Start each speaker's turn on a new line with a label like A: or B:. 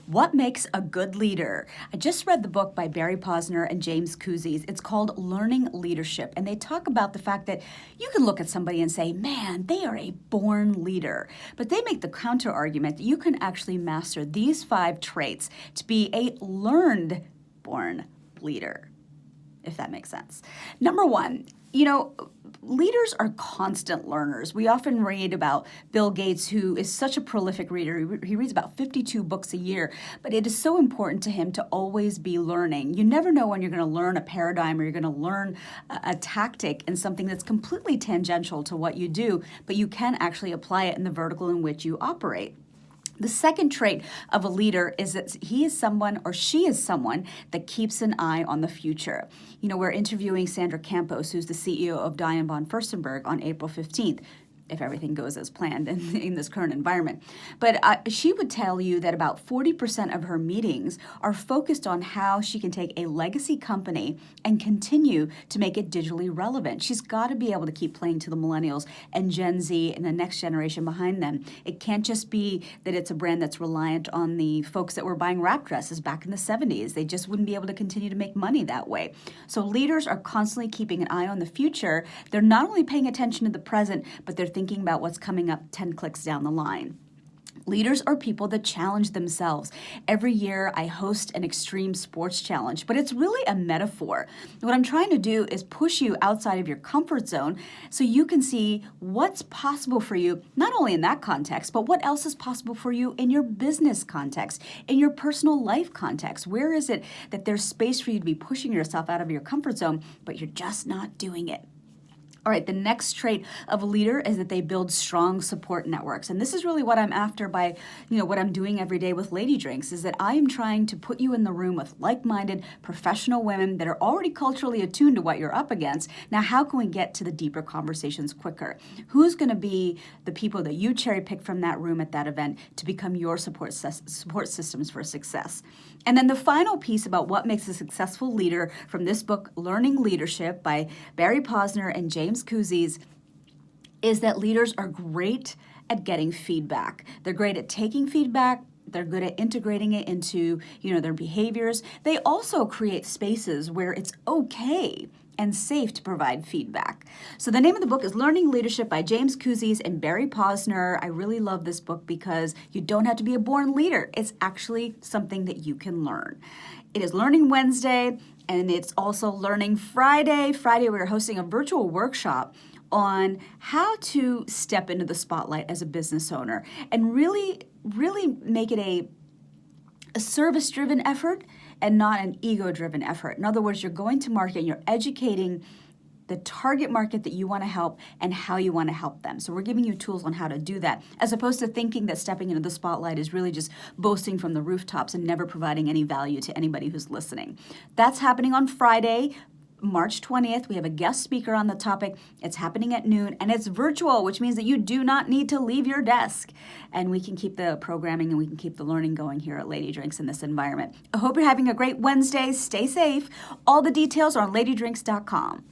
A: What makes a good leader? I just read the book by Barry Posner and James Kouzes. It's called Learning Leadership, and they talk about the fact that you can look at somebody and say, man, they are a born leader. But they make the counter argument that you can actually master these 5 traits to be a learned born leader, if that makes sense. Number 1, leaders are constant learners. We often read about Bill Gates, who is such a prolific reader. He reads about 52 books a year, but it is so important to him to always be learning. You never know when you're going to learn a paradigm or you're going to learn a tactic in something that's completely tangential to what you do, but you can actually apply it in the vertical in which you operate. The second trait of a leader is that he is someone or she is someone that keeps an eye on the future. We're interviewing Sandra Campos, who's the CEO of Diane von Furstenberg, on April 15th. If everything goes as planned in this current environment. But she would tell you that about 40% of her meetings are focused on how she can take a legacy company and continue to make it digitally relevant. She's got to be able to keep playing to the millennials and Gen Z and the next generation behind them. It can't just be that it's a brand that's reliant on the folks that were buying wrap dresses back in the 70s. They just wouldn't be able to continue to make money that way. So leaders are constantly keeping an eye on the future. They're not only paying attention to the present, but they're thinking about what's coming up 10 clicks down the line. Leaders are people that challenge themselves. Every year I host an extreme sports challenge, but it's really a metaphor. What I'm trying to do is push you outside of your comfort zone so you can see what's possible for you, not only in that context, but what else is possible for you in your business context, in your personal life context. Where is it that there's space for you to be pushing yourself out of your comfort zone, but you're just not doing it? All right, the next trait of a leader is that they build strong support networks. And this is really what I'm after by, what I'm doing every day with Lady Drinks, is that I am trying to put you in the room with like-minded professional women that are already culturally attuned to what you're up against. Now, how can we get to the deeper conversations quicker? Who's going to be the people that you cherry pick from that room at that event to become your support systems for success? And then the final piece about what makes a successful leader from this book, Learning Leadership by Barry Posner and James Kouzes, is that leaders are great at getting feedback. They're great at taking feedback. They're good at integrating it into, their behaviors. They also create spaces where it's okay and safe to provide feedback. So the name of the book is Learning Leadership by James Kouzes and Barry Posner. I really love this book because you don't have to be a born leader. It's actually something that you can learn. It is Learning Wednesday, and it's also Learning Friday. Friday, we're hosting a virtual workshop on how to step into the spotlight as a business owner and really make it a service-driven effort and not an ego-driven effort. In other words, you're going to market and you're educating the target market that you want to help and how you want to help them. So we're giving you tools on how to do that, as opposed to thinking that stepping into the spotlight is really just boasting from the rooftops and never providing any value to anybody who's listening. That's happening on Friday, March 20th. We have a guest speaker on the topic. It's happening at noon, and it's virtual, which means that you do not need to leave your desk. And we can keep the programming and we can keep the learning going here at Lady Drinks in this environment. I hope you're having a great Wednesday. Stay safe. All the details are on ladydrinks.com.